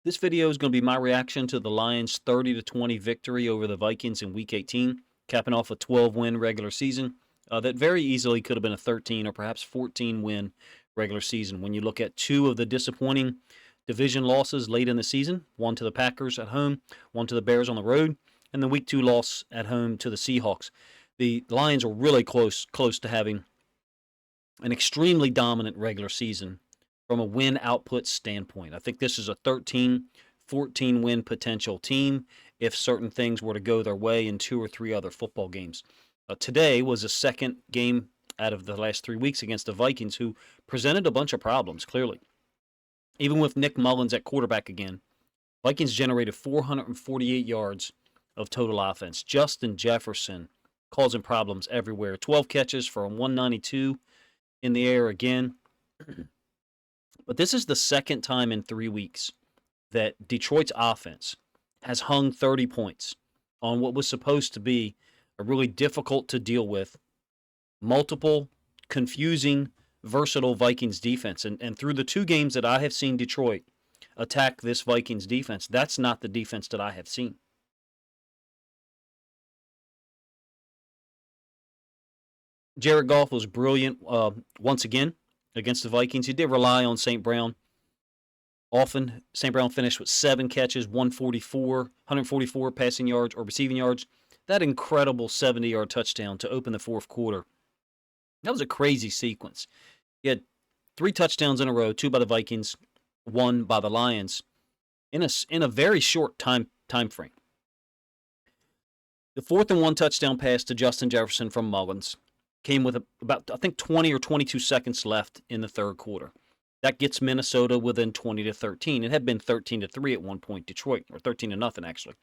This video is going to be my reaction to the Lions' 30-20 victory over the Vikings in Week 18, capping off a 12-win regular season that very easily could have been a 13 or perhaps 14-win regular season. When you look at two of the disappointing division losses late in the season, one to the Packers at home, one to the Bears on the road, and the Week 2 loss at home to the Seahawks. The Lions are really close to having an extremely dominant regular season from a win output standpoint. I think this is a 13, 14 win potential team if certain things were to go their way in two or three other football games. Today was a second game out of the last 3 weeks against the Vikings, who presented a bunch of problems, clearly. Even with Nick Mullins at quarterback again, Vikings generated 448 yards of total offense. Justin Jefferson causing problems everywhere. 12 catches for a 192 in the air again. But this is the second time in 3 weeks that Detroit's offense has hung 30 points on what was supposed to be a really difficult to deal with, multiple, confusing, versatile Vikings defense. And through the two games that I have seen Detroit attack this Vikings defense, that's not the defense that I have seen. Jared Goff was brilliant once again against the Vikings. He did rely on St. Brown. Often, St. Brown finished with 7 catches, 144 passing yards or receiving yards. That incredible 70-yard touchdown to open the fourth quarter. That was a crazy sequence. He had 3 touchdowns in a row, 2 by the Vikings, 1 by the Lions, in a very short time frame. The 4th and 1 touchdown pass to Justin Jefferson from Mullins came with about, I think, 20 or 22 seconds left in the third quarter. That gets Minnesota within 20-13. It had been 13-3 at one point, Detroit, or 13-0 actually.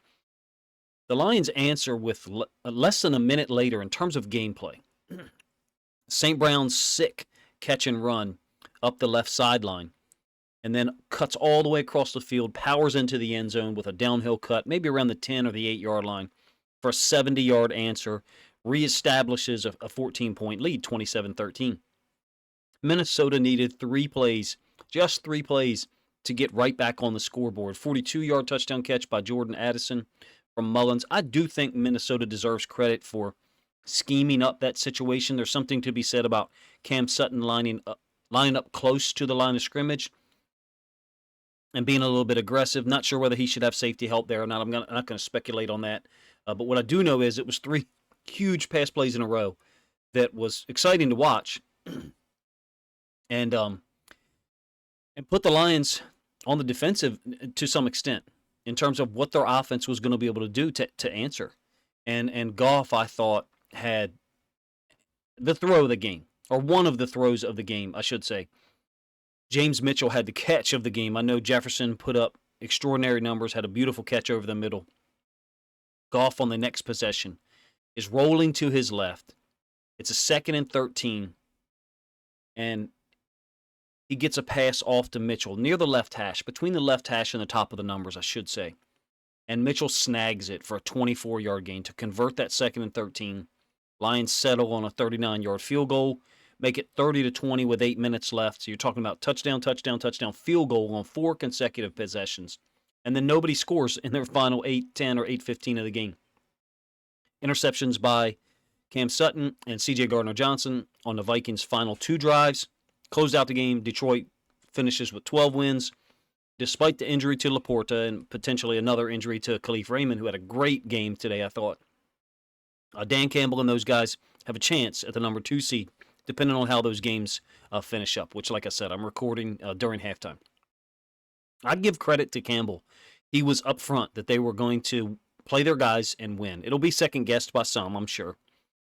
The Lions answer with less than a minute later in terms of gameplay. St. Brown's sick catch and run up the left sideline, and then cuts all the way across the field, powers into the end zone with a downhill cut, maybe around the 10 or the 8-yard line, for a 70-yard answer, reestablishes a 14-point lead, 27-13. Minnesota needed 3 plays, just 3 plays, to get right back on the scoreboard. 42-yard touchdown catch by Jordan Addison from Mullins. I do think Minnesota deserves credit for scheming up that situation. There's something to be said about Cam Sutton lining up close to the line of scrimmage and being a little bit aggressive. Not sure whether he should have safety help there or not. I'm not going to speculate on that. But what I do know is it was 3 huge pass plays in a row that was exciting to watch, and put the Lions on the defensive to some extent in terms of what their offense was going to be able to do to answer. And Goff, I thought, had the throw of the game, or one of the throws of the game, I should say. James Mitchell had the catch of the game. I know Jefferson put up extraordinary numbers, had a beautiful catch over the middle. Goff on the next possession is rolling to his left. It's a 2nd and 13. And he gets a pass off to Mitchell near the left hash, between the left hash and the top of the numbers, I should say. And Mitchell snags it for a 24-yard gain to convert that 2nd and 13. Lions settle on a 39-yard field goal, make it 30-20 with 8 minutes left. So you're talking about touchdown, field goal on 4 consecutive possessions. And then nobody scores in their final 8-10 or 8-15 of the game. Interceptions by Cam Sutton and C.J. Gardner-Johnson on the Vikings' final 2 drives. Closed out the game. Detroit finishes with 12 wins, despite the injury to Laporta and potentially another injury to Khalif Raymond, who had a great game today, I thought. Dan Campbell and those guys have a chance at the number 2 seed, depending on how those games finish up, which, like I said, I'm recording during halftime. I'd give credit to Campbell. He was up front that they were going to play their guys and win. It'll be second-guessed by some, I'm sure,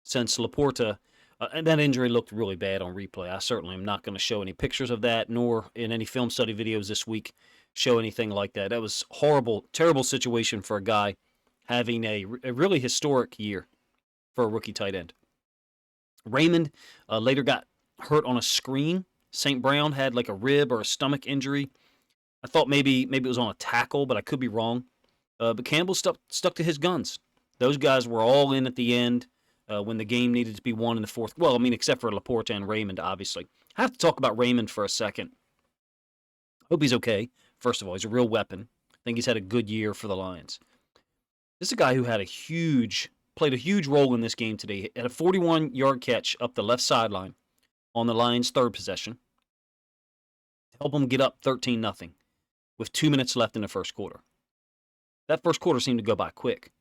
since Laporta, and that injury looked really bad on replay. I certainly am not going to show any pictures of that, nor in any film study videos this week show anything like that. That was horrible, terrible situation for a guy having a really historic year for a rookie tight end. Raymond later got hurt on a screen. St. Brown had like a rib or a stomach injury. I thought maybe it was on a tackle, but I could be wrong. But Campbell stuck to his guns. Those guys were all in at the end when the game needed to be won in the fourth. Well, I mean, except for Laporta and Raymond, obviously. I have to talk about Raymond for a second. Hope he's okay. First of all, he's a real weapon. I think he's had a good year for the Lions. This is a guy who played a huge role in this game today. He had a 41-yard catch up the left sideline on the Lions' third possession to help them get up 13-0 with 2 minutes left in the first quarter. That first quarter seemed to go by quick.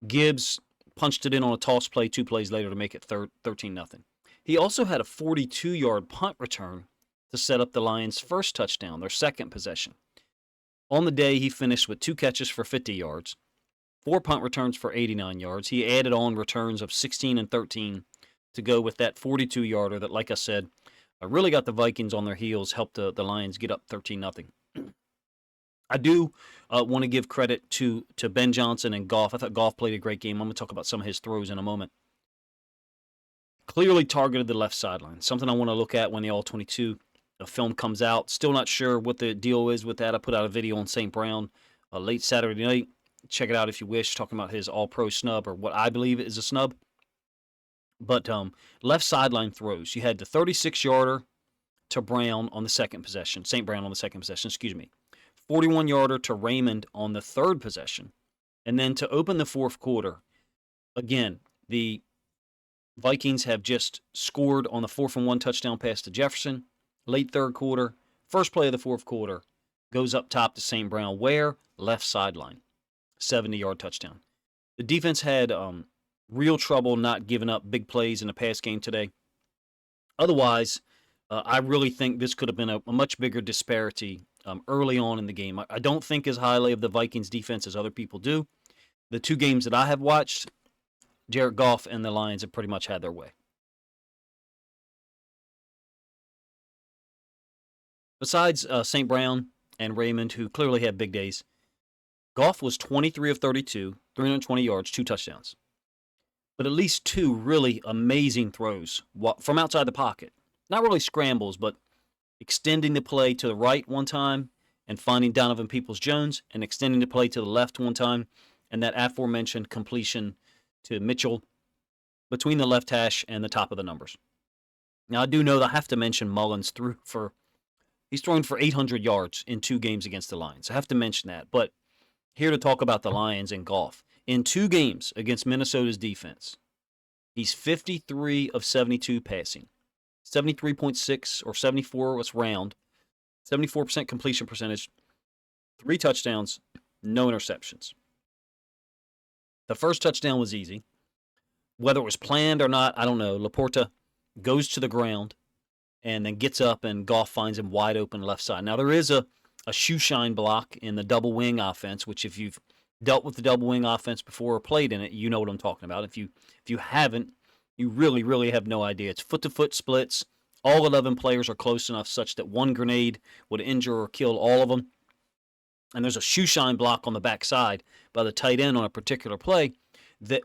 Gibbs punched it in on a toss play 2 plays later to make it 13-0. He also had a 42-yard punt return to set up the Lions' first touchdown, their second possession. On the day, he finished with 2 catches for 50 yards, 4 punt returns for 89 yards. He added on returns of 16 and 13 to go with that 42-yarder that, like I said, really got the Vikings on their heels, helped the Lions get up 13-0. I do want to give credit to Ben Johnson and Goff. I thought Goff played a great game. I'm going to talk about some of his throws in a moment. Clearly targeted the left sideline, something I want to look at when the All-22 film comes out. Still not sure what the deal is with that. I put out a video on St. Brown late Saturday night. Check it out if you wish, talking about his All-Pro snub, or what I believe is a snub. But left sideline throws. You had the 36-yarder to Brown on the second possession. St. Brown on the second possession, 41-yarder to Raymond on the third possession. And then to open the fourth quarter, again, the Vikings have just scored on the 4th-and-1 touchdown pass to Jefferson. Late third quarter, first play of the fourth quarter, goes up top to St. Brown. Where? Left sideline. 70-yard touchdown. The defense had real trouble not giving up big plays in the pass game today. Otherwise, I really think this could have been a much bigger disparity early on in the game. I don't think as highly of the Vikings defense as other people do. The 2 games that I have watched, Jared Goff and the Lions have pretty much had their way. Besides St. Brown and Raymond, who clearly had big days, Goff was 23 of 32, 320 yards, 2 touchdowns. But at least 2 really amazing throws from outside the pocket. Not really scrambles, but extending the play to the right one time and finding Donovan Peoples-Jones, and extending the play to the left one time, and that aforementioned completion to Mitchell between the left hash and the top of the numbers. Now, I do know that I have to mention Mullins he's thrown for 800 yards in 2 games against the Lions. I have to mention that. But here to talk about the Lions and Goff. In 2 games against Minnesota's defense, he's 53 of 72 passing. 73.6 or 74 was round. 74% completion percentage. 3 touchdowns, no interceptions. The first touchdown was easy. Whether it was planned or not, I don't know. Laporta goes to the ground and then gets up, and Goff finds him wide open left side. Now, there is a shoe shine block in the double wing offense, which if you've dealt with the double wing offense before or played in it, you know what I'm talking about. If you haven't, you really, really have no idea. It's foot-to-foot splits. All 11 players are close enough such that one grenade would injure or kill all of them. And there's a shoe shine block on the backside by the tight end on a particular play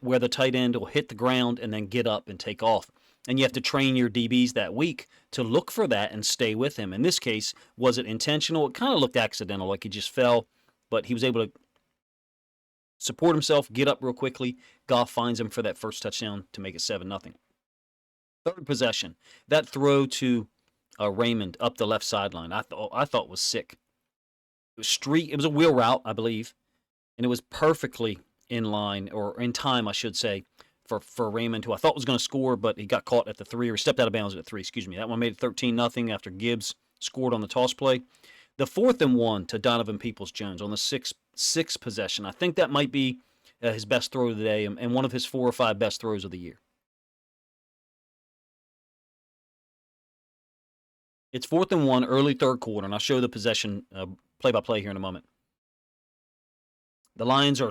where the tight end will hit the ground and then get up and take off. And you have to train your DBs that week to look for that and stay with him. In this case, was it intentional? It kind of looked accidental, like he just fell, but he was able to support himself, get up real quickly. Goff finds him for that first touchdown to make it 7-0. Third possession, that throw to Raymond up the left sideline, I thought was sick. It was a wheel route, I believe, and it was perfectly in line, or in time, I should say, for Raymond, who I thought was going to score, but he got caught at the 3, or stepped out of bounds at the 3, That one made it 13-0 after Gibbs scored on the toss play. The 4th-and-1 to Donovan Peoples-Jones on the sixth possession. I think that might be his best throw of the day and one of his 4 or 5 best throws of the year. It's 4th-and-1, early third quarter, and I'll show the possession play-by-play here in a moment. The Lions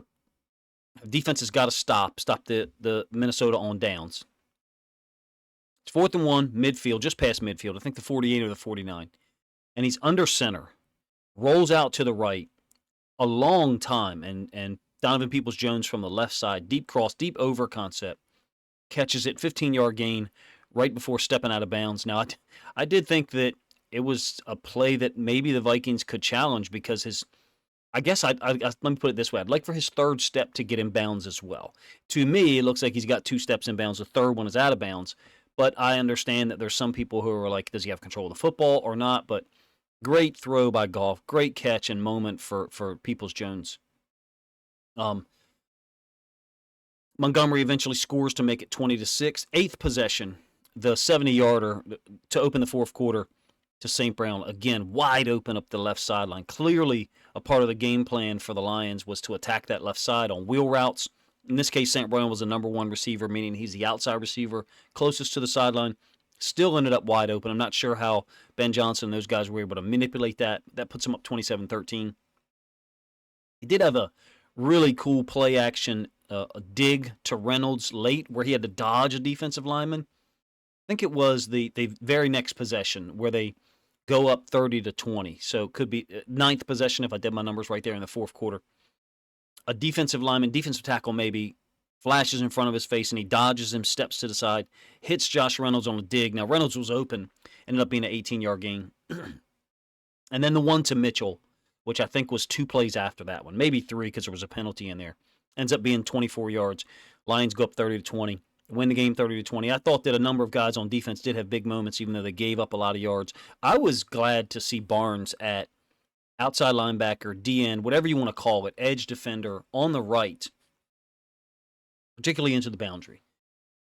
defense has got to stop the Minnesota on downs. It's 4th-and-1, midfield, just past midfield. I think the 48 or the 49. And he's under center, rolls out to the right a long time, and Donovan Peoples-Jones from the left side, deep cross, deep over concept, catches it, 15-yard gain right before stepping out of bounds. Now, I did think that it was a play that maybe the Vikings could challenge because let me put it this way. I'd like for his third step to get in bounds as well. To me, it looks like he's got 2 steps in bounds. The third one is out of bounds. But I understand that there's some people who are like, does he have control of the football or not? But Great throw by Goff. Great catch and moment for Peoples-Jones. Montgomery eventually scores to make it 20-6. Eighth possession, the 70-yarder to open the fourth quarter to St. Brown. Again, wide open up the left sideline. Clearly, a part of the game plan for the Lions was to attack that left side on wheel routes. In this case, St. Brown was the number one receiver, meaning he's the outside receiver closest to the sideline. Still ended up wide open. I'm not sure how Ben Johnson and those guys were able to manipulate that. That puts him up 27-13. He did have a really cool play action a dig to Reynolds late where he had to dodge a defensive lineman. I think it was the very next possession where they go up 30-20. So it could be ninth possession if I did my numbers right there in the fourth quarter. A defensive lineman, defensive tackle maybe, flashes in front of his face and he dodges him, steps to the side, hits Josh Reynolds on a dig. Now Reynolds was open, ended up being an 18-yard gain. And then the one to Mitchell, which I think was 2 plays after that one, maybe 3 because there was a penalty in there. Ends up being 24 yards. Lions go up 30-20, win the game 30-20. I thought that a number of guys on defense did have big moments, even though they gave up a lot of yards. I was glad to see Barnes at outside linebacker, DN, whatever you want to call it, edge defender on the right, particularly into the boundary.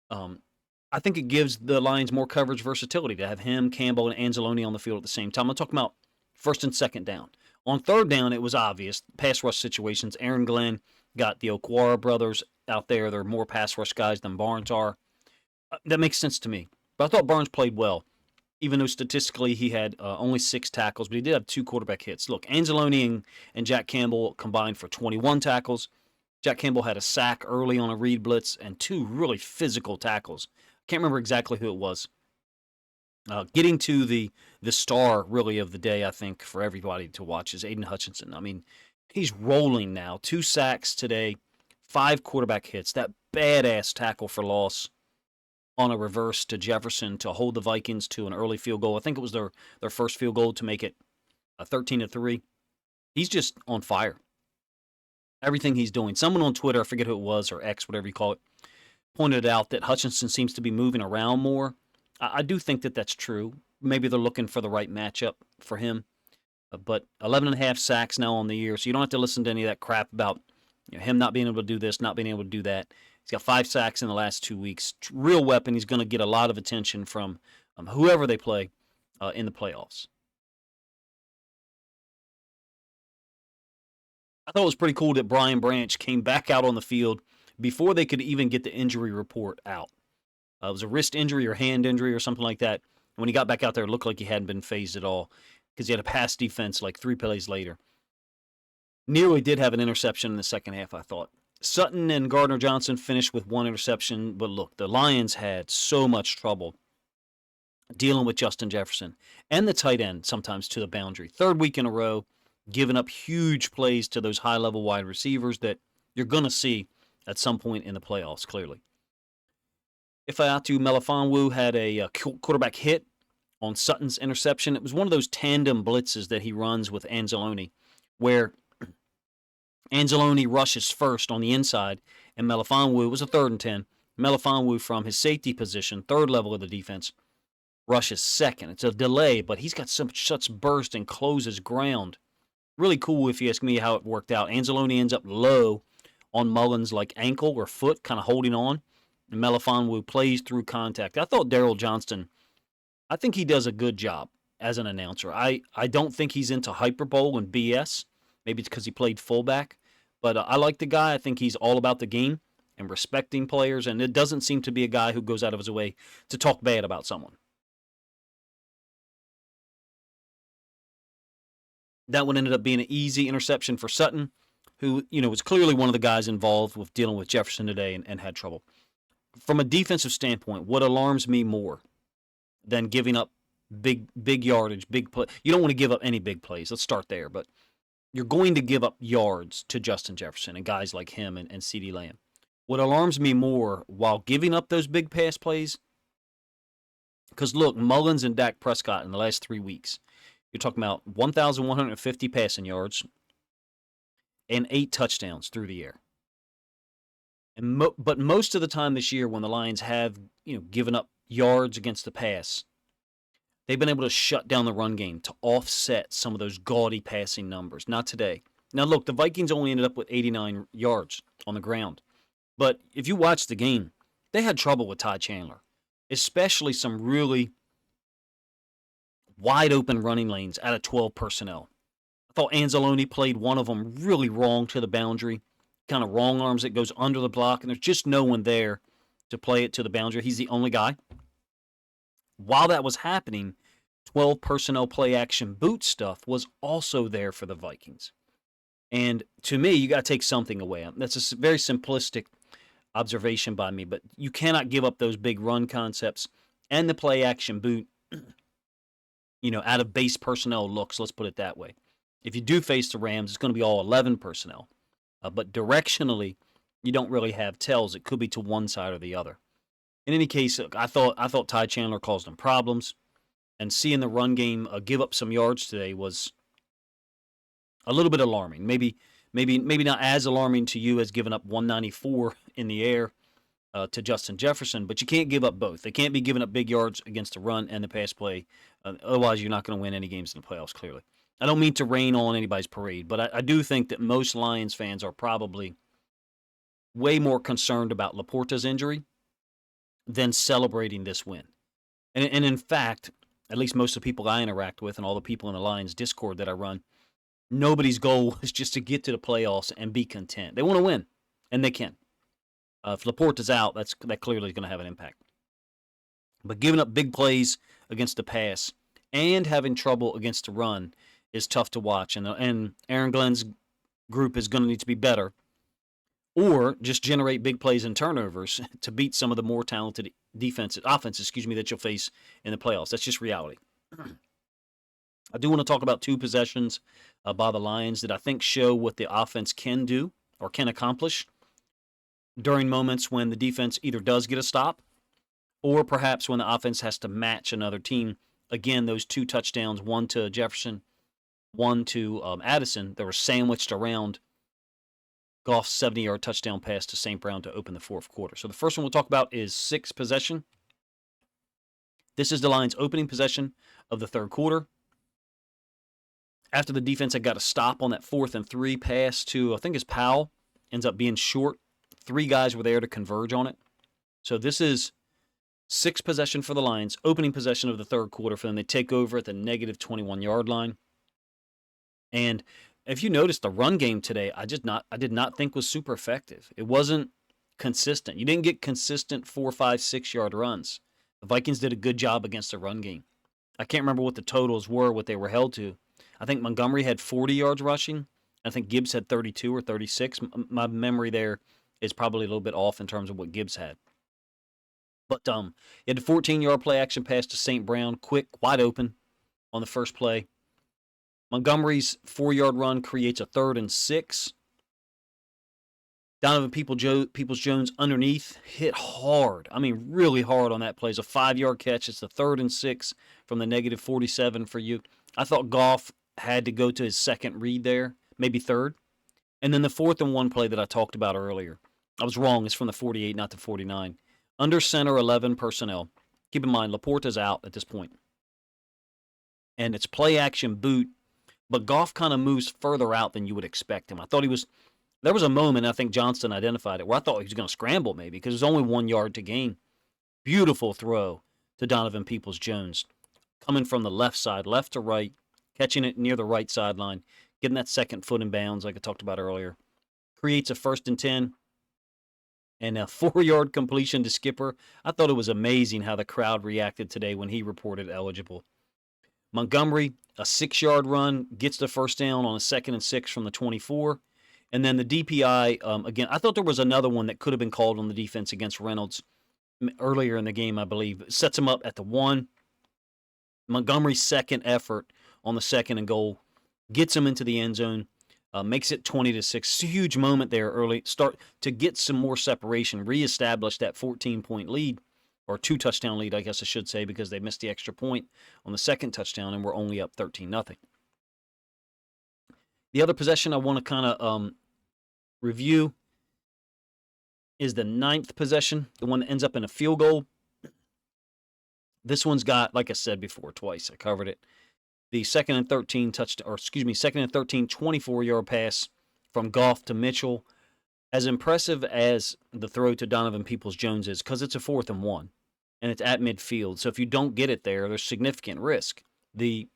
I think it gives the Lions more coverage versatility to have him, Campbell, and Anzalone on the field at the same time. I'm talking about first and second down. On third down, it was obvious. Pass rush situations. Aaron Glenn got the Okwara brothers out there. They're more pass rush guys than Barnes are. That makes sense to me. But I thought Barnes played well, even though statistically he had only 6 tackles, but he did have 2 quarterback hits. Look, Anzalone and Jack Campbell combined for 21 tackles. Jack Campbell had a sack early on a read blitz and 2 really physical tackles. Can't remember exactly who it was. Getting to the star, really, of the day, I think, for everybody to watch is Aiden Hutchinson. I mean, he's rolling now. 2 sacks today, 5 quarterback hits. That badass tackle for loss on a reverse to Jefferson to hold the Vikings to an early field goal. I think it was their first field goal to make it 13-3. He's just on fire. Everything he's doing. Someone on Twitter, I forget who it was, or X, whatever you call it, pointed out that Hutchinson seems to be moving around more. I do think that that's true. Maybe they're looking for the right matchup for him. But 11.5 sacks now on the year, so you don't have to listen to any of that crap about him not being able to do this, not being able to do that. He's got 5 sacks in the last 2 weeks. Real weapon. He's going to get a lot of attention from whoever they play in the playoffs. I thought it was pretty cool that Brian Branch came back out on the field before they could even get the injury report out. It was a wrist injury or hand injury or something like that. And when he got back out there, it looked like he hadn't been phased at all because he had a pass defense like 3 plays later. Nearly did have an interception in the second half, I thought. Sutton and Gardner Johnson finished with 1 interception, but look, the Lions had so much trouble dealing with Justin Jefferson and the tight end sometimes to the boundary. 3rd week in a row, giving up huge plays to those high-level wide receivers that you're going to see at some point in the playoffs, clearly. Ifeatu Melifonwu had a quarterback hit on Sutton's interception. It was one of those tandem blitzes that he runs with Anzalone, where Anzalone rushes first on the inside, and Melifonwu was a 3rd and 10. Melifonwu from his safety position, 3rd level of the defense, rushes second. It's a delay, but he's got such burst and closes ground. Really cool if you ask me how it worked out. Anzalone ends up low on Mullins' like ankle or foot, kind of holding on. And Melifonwu plays through contact. I thought Daryl Johnston, I think he does a good job as an announcer. I don't think he's into hyperbole and BS. Maybe it's because he played fullback. But I like the guy. I think he's all about the game and respecting players. And it doesn't seem to be a guy who goes out of his way to talk bad about someone. That one ended up being an easy interception for Sutton, who was clearly one of the guys involved with dealing with Jefferson today and had trouble. From a defensive standpoint, what alarms me more than giving up big yardage, big play. You don't want to give up any big plays. Let's start there. But you're going to give up yards to Justin Jefferson and guys like him and CeeDee Lamb. What alarms me more while giving up those big pass plays, because look, Mullins and Dak Prescott in the last 3 weeks, you're talking about 1,150 passing yards and 8 touchdowns through the air. But most of the time this year when the Lions have given up yards against the pass, they've been able to shut down the run game to offset some of those gaudy passing numbers. Not today. Now, look, the Vikings only ended up with 89 yards on the ground. But if you watch the game, they had trouble with Ty Chandler, especially some really wide open running lanes out of 12 personnel. I thought Anzalone played one of them really wrong to the boundary, kind of wrong arms it goes under the block, and there's just no one there to play it to the boundary. He's the only guy. While that was happening, 12 personnel play action boot stuff was also there for the Vikings. And to me, you got to take something away. That's a very simplistic observation by me, but you cannot give up those big run concepts and the play action boot, out of base personnel looks, let's put it that way. If you do face the Rams, it's going to be all 11 personnel. But directionally, you don't really have tells. It could be to one side or the other. In any case, I thought Ty Chandler caused them problems, and seeing the run game give up some yards today was a little bit alarming. Maybe not as alarming to you as giving up 194 in the air to Justin Jefferson, but you can't give up both. They can't be giving up big yards against the run and the pass play. Otherwise, you're not going to win any games in the playoffs, clearly. I don't mean to rain on anybody's parade, but I do think that most Lions fans are probably way more concerned about Laporta's injury than celebrating this win. And in fact, at least most of the people I interact with and all the people in the Lions Discord that I run, nobody's goal is just to get to the playoffs and be content. They want to win, and they can. If Laporta's out, that clearly is going to have an impact. But giving up big plays against the pass and having trouble against the run is tough to watch. And Aaron Glenn's group is going to need to be better, or just generate big plays and turnovers to beat some of the more talented offenses that you'll face in the playoffs. That's just reality. I do want to talk about two possessions by the Lions that I think show what the offense can do or can accomplish during moments when the defense either does get a stop or perhaps when the offense has to match another team. Again, those two touchdowns, one to Jefferson, one to Addison, that were sandwiched around Goff's 70-yard touchdown pass to St. Brown to open the fourth quarter. So the first one we'll talk about is sixth possession. This is the Lions' opening possession of the third quarter. After the defense had got a stop on that 4th and 3 pass to, I think it's Powell, ends up being short. 3 guys were there to converge on it. So this is sixth possession for the Lions, opening possession of the third quarter for them. They take over at the negative 21-yard line. And if you notice, the run game today, I did not think was super effective. It wasn't consistent. You didn't get consistent 4, 5, 6-yard runs. The Vikings did a good job against the run game. I can't remember what the totals were, what they were held to. I think Montgomery had 40 yards rushing. I think Gibbs had 32 or 36. My memory there is probably a little bit off in terms of what Gibbs had. But he had a 14-yard play action pass to St. Brown, quick, wide open on the first play. Montgomery's 4-yard run creates a 3rd and 6. Donovan Peoples-Jones underneath hit hard. I mean, really hard on that play. It's a 5-yard catch. It's the 3rd and 6 from the negative 47 for you. I thought Goff had to go to his second read there, maybe third. And then the 4th and 1 play that I talked about earlier. I was wrong. It's from the 48, not the 49. Under center 11 personnel. Keep in mind, Laporta's out at this point. And it's play action boot. But Goff kind of moves further out than you would expect him. There was a moment, I think Johnston identified it, where I thought he was going to scramble maybe because there's only 1 yard to gain. Beautiful throw to Donovan Peoples-Jones. Coming from the left side, left to right, catching it near the right sideline, getting that second foot in bounds like I talked about earlier. Creates a 1st and 10 and a 4-yard completion to Skipper. I thought it was amazing how the crowd reacted today when he reported eligible. Montgomery, a 6-yard run, gets the first down on a 2nd and 6 from the 24. And then the DPI, again, I thought there was another one that could have been called on the defense against Reynolds earlier in the game, I believe. It sets him up at the 1. Montgomery's second effort on the 2nd and goal gets him into the end zone, makes it 20-6. Huge moment there early. Start to get some more separation, reestablish that 14-point lead, or 2-touchdown lead, I guess I should say, because they missed the extra point on the second touchdown and we're only up 13-0. The other possession I want to kind of review is the 9th possession, the one that ends up in a field goal. This one's got, like I said before, twice. I covered it. The second and 13 second and 13 24-yard pass from Goff to Mitchell. As impressive as the throw to Donovan Peoples-Jones is, because it's a 4th and 1, and it's at midfield. So if you don't get it there, there's significant risk. The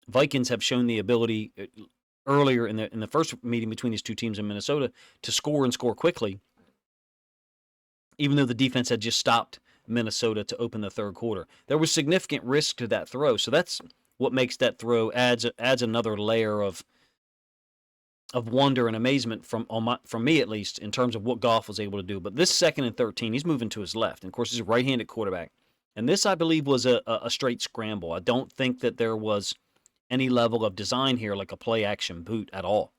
Vikings have shown the ability earlier in the first meeting between these two teams in Minnesota to score and score quickly, even though the defense had just stopped Minnesota to open the third quarter. There was significant risk to that throw, so that's what makes that throw adds another layer of wonder and amazement from me, at least, in terms of what Goff was able to do. But this second and 13, he's moving to his left. And, of course, he's a right-handed quarterback. And this, I believe, was a straight scramble. I don't think that there was any level of design here, like a play-action boot at all.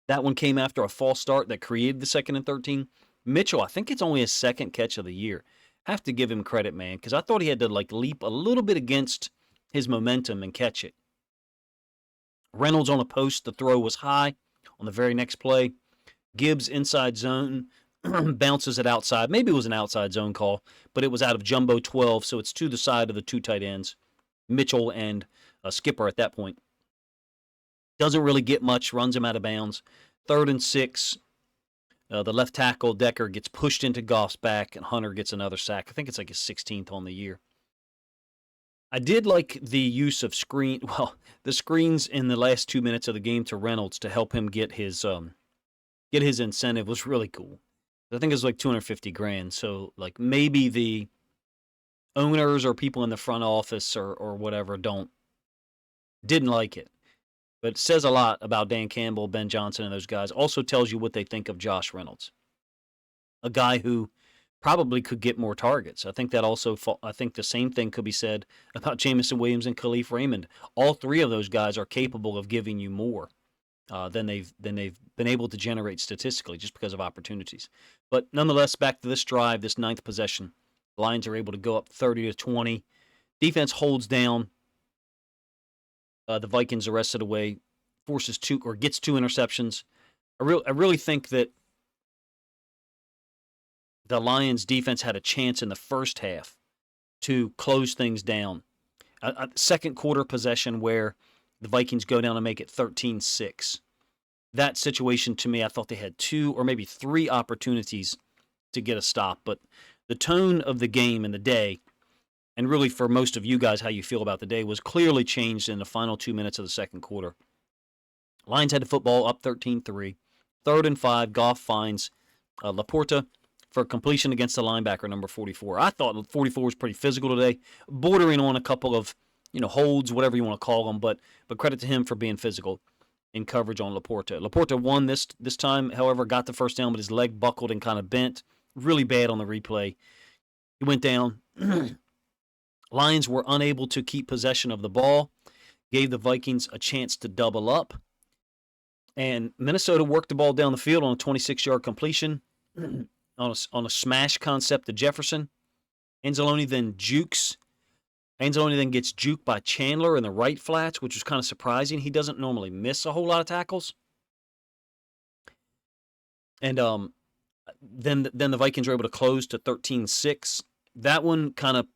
That one came after a false start that created the second and 13. Mitchell, I think it's only his second catch of the year. Have to give him credit, man, because I thought he had to leap a little bit against his momentum and catch it. Reynolds on a post, the throw was high on the very next play. Gibbs inside zone, bounces it outside. Maybe it was an outside zone call, but it was out of jumbo 12, so it's to the side of the two tight ends, Mitchell and Skipper at that point. Doesn't really get much, runs him out of bounds. 3rd and 6. The left tackle, Decker, gets pushed into Goff's back, and Hunter gets another sack. I think it's like his 16th on the year. I did like the use of the screens in the last 2 minutes of the game to Reynolds to help him get his incentive was really cool. I think it was like $250,000. So like maybe the owners or people in the front office or whatever didn't like it. But it says a lot about Dan Campbell, Ben Johnson, and those guys. Also tells you what they think of Josh Reynolds, a guy who probably could get more targets. I think the same thing could be said about Jamison Williams and Khalif Raymond. All three of those guys are capable of giving you more than they've been able to generate statistically, just because of opportunities. But nonetheless, back to this drive, this 9th possession, the Lions are able to go up 30-20. Defense holds down the Vikings the rest of the way, gets 2 interceptions. I really think that the Lions defense had a chance in the first half to close things down. A second quarter possession where the Vikings go down and make it 13-6. That situation, to me, I thought they had 2 or maybe 3 opportunities to get a stop. But the tone of the game and the day, and really for most of you guys how you feel about the day, was clearly changed in the final 2 minutes of the second quarter. Lions had the football up 13-3. 3rd and 5, Goff finds Laporta for completion against the linebacker, number 44. I thought 44 was pretty physical today, bordering on a couple of holds, whatever you want to call them, but credit to him for being physical in coverage on Laporta. Laporta won this time, however, got the first down, but his leg buckled and kind of bent. Really bad on the replay. He went down. Lions were unable to keep possession of the ball, gave the Vikings a chance to double up, and Minnesota worked the ball down the field on a 26-yard completion on a smash concept to Jefferson. Anzalone then gets juked by Chandler in the right flats, which was kind of surprising. He doesn't normally miss a whole lot of tackles. And then the Vikings were able to close to 13-6. That one kind of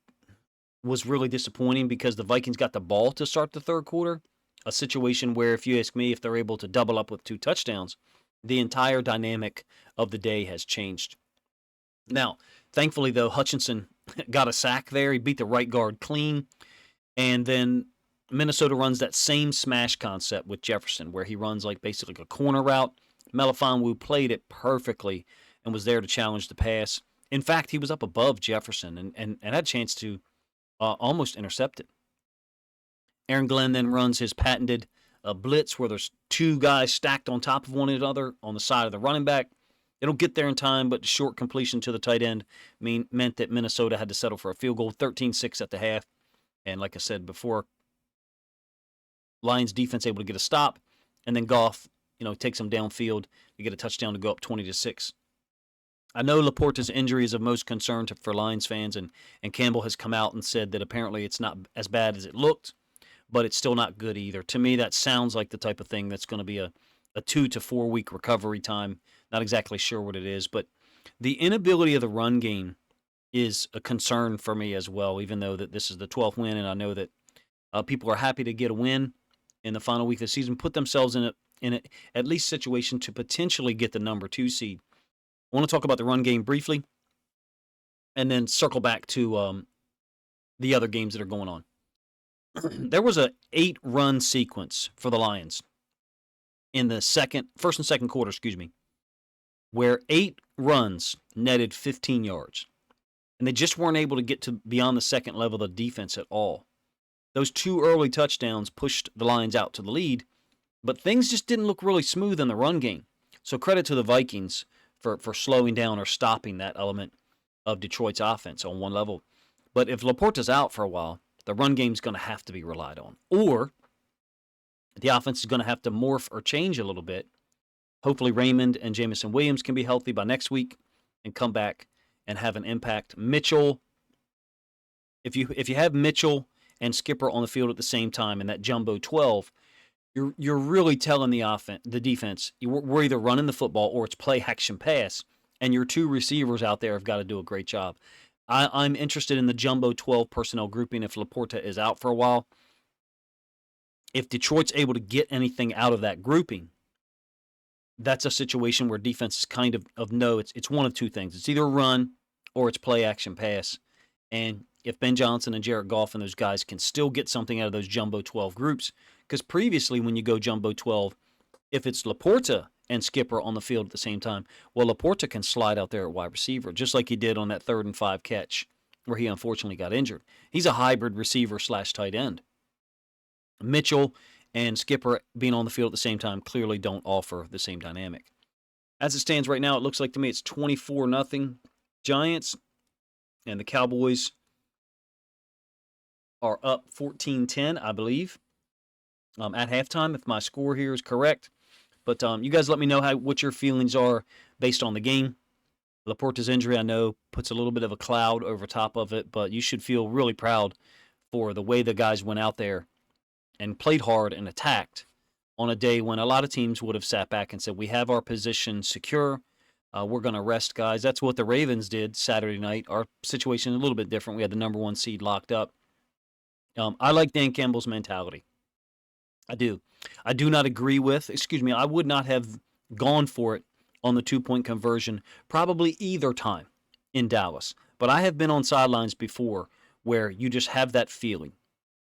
was really disappointing because the Vikings got the ball to start the third quarter, a situation where, if you ask me, if they're able to double up with 2 touchdowns, the entire dynamic of the day has changed. Now, thankfully, though, Hutchinson got a sack there. He beat the right guard clean. And then Minnesota runs that same smash concept with Jefferson, where he runs basically a corner route. Melifonwu played it perfectly and was there to challenge the pass. In fact, he was up above Jefferson and had a chance to almost intercept it. Aaron Glenn then runs his patented blitz, where there's 2 guys stacked on top of one another on the side of the running back. They don't get there in time, but the short completion to the tight end meant that Minnesota had to settle for a field goal, 13-6 at the half. And like I said before, Lions defense able to get a stop, and then Goff, takes them downfield to get a touchdown to go up 20-6. I know Laporta's injury is of most concern for Lions fans, and Campbell has come out and said that apparently it's not as bad as it looked, but it's still not good either. To me, that sounds like the type of thing that's going to be a 2 to 4 week recovery time, Not exactly sure what it is, but the inability of the run game is a concern for me as well, even though that this is the 12th win, and I know that people are happy to get a win in the final week of the season, put themselves in a at least situation to potentially get the number 2 seed. I want to talk about the run game briefly, and then circle back to the other games that are going on. There was a 8-run sequence for the Lions in the first and second quarter, where 8 runs netted 15 yards. And they just weren't able to get to beyond the second level of the defense at all. Those 2 early touchdowns pushed the Lions out to the lead, but things just didn't look really smooth in the run game. So credit to the Vikings for slowing down or stopping that element of Detroit's offense on one level. But if Laporta's out for a while, the run game's going to have to be relied on. Or the offense is going to have to morph or change a little bit. Hopefully Raymond and Jamison Williams can be healthy by next week and come back and have an impact. Mitchell, if you have Mitchell and Skipper on the field at the same time in that jumbo 12, you're really telling the defense, we're either running the football or it's play action pass, and your 2 receivers out there have got to do a great job. I'm interested in the jumbo 12 personnel grouping if Laporta is out for a while. If Detroit's able to get anything out of that grouping, that's a situation where defense is kind of no, it's one of 2 things. It's either run or it's play action pass. And if Ben Johnson and Jared Goff and those guys can still get something out of those jumbo 12 groups, because previously when you go jumbo 12, if it's Laporta and Skipper on the field at the same time, well, Laporta can slide out there at wide receiver, just like he did on that 3rd and 5 catch where he unfortunately got injured. He's a hybrid receiver / tight end. Mitchell and Skipper being on the field at the same time clearly don't offer the same dynamic. As it stands right now, it looks like to me it's 24-0 Giants, and the Cowboys are up 14-10, I believe, at halftime, if my score here is correct. But you guys let me know what your feelings are based on the game. Laporta's injury, I know, puts a little bit of a cloud over top of it, but you should feel really proud for the way the guys went out there and played hard and attacked on a day when a lot of teams would have sat back and said, we have our position secure. We're going to rest guys. That's what the Ravens did Saturday night. Our situation is a little bit different. We had the number 1 seed locked up. I like Dan Campbell's mentality. I do. I do not agree with, I would not have gone for it on the 2-point conversion probably either time in Dallas. But I have been on sidelines before where you just have that feeling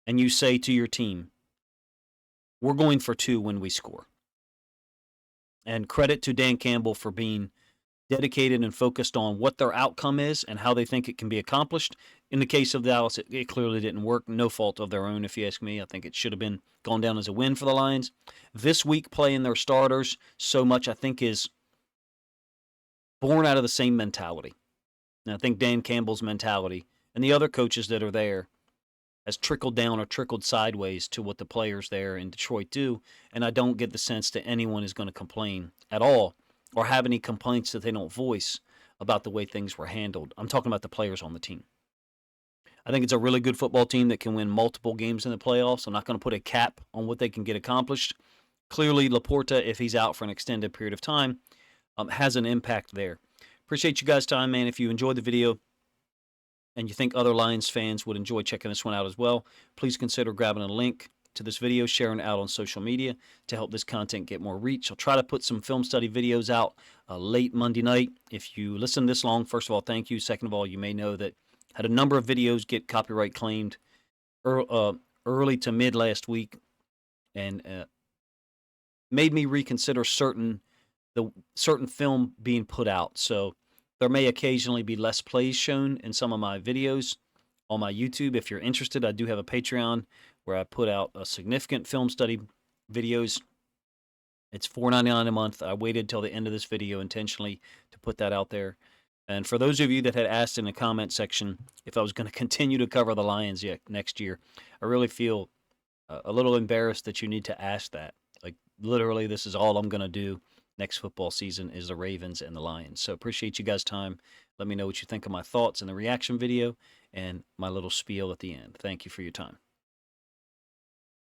and you say to your team, we're going for 2 when we score. And credit to Dan Campbell for being dedicated and focused on what their outcome is and how they think it can be accomplished. In the case of Dallas, it clearly didn't work. No fault of their own, if you ask me. I think it should have been gone down as a win for the Lions. This week, playing their starters so much, I think, is born out of the same mentality. And I think Dan Campbell's mentality and the other coaches that are there has trickled down or trickled sideways to what the players there in Detroit do. And I don't get the sense that anyone is going to complain at all or have any complaints that they don't voice about the way things were handled. I'm talking about the players on the team. I think it's a really good football team that can win multiple games in the playoffs. I'm not going to put a cap on what they can get accomplished. Clearly, Laporta, if he's out for an extended period of time, has an impact there. Appreciate you guys' time, man. If you enjoyed the video and you think other Lions fans would enjoy checking this one out as well, please consider grabbing a link to this video, sharing it out on social media to help this content get more reach. I'll try to put some film study videos out late Monday night. If you listen this long, first of all, thank you. Second of all, you may know that I had a number of videos get copyright claimed early to mid last week, and made me reconsider certain film being put out. So there may occasionally be less plays shown in some of my videos on my YouTube. If you're interested, I do have a Patreon where I put out a significant film study videos. It's $4.99 a month. I waited till the end of this video intentionally to put that out there. And for those of you that had asked in the comment section if I was going to continue to cover the Lions next year, I really feel a little embarrassed that you need to ask that. Like, literally, this is all I'm going to do next football season is the Ravens and the Lions. So appreciate you guys' time. Let me know what you think of my thoughts in the reaction video and my little spiel at the end. Thank you for your time.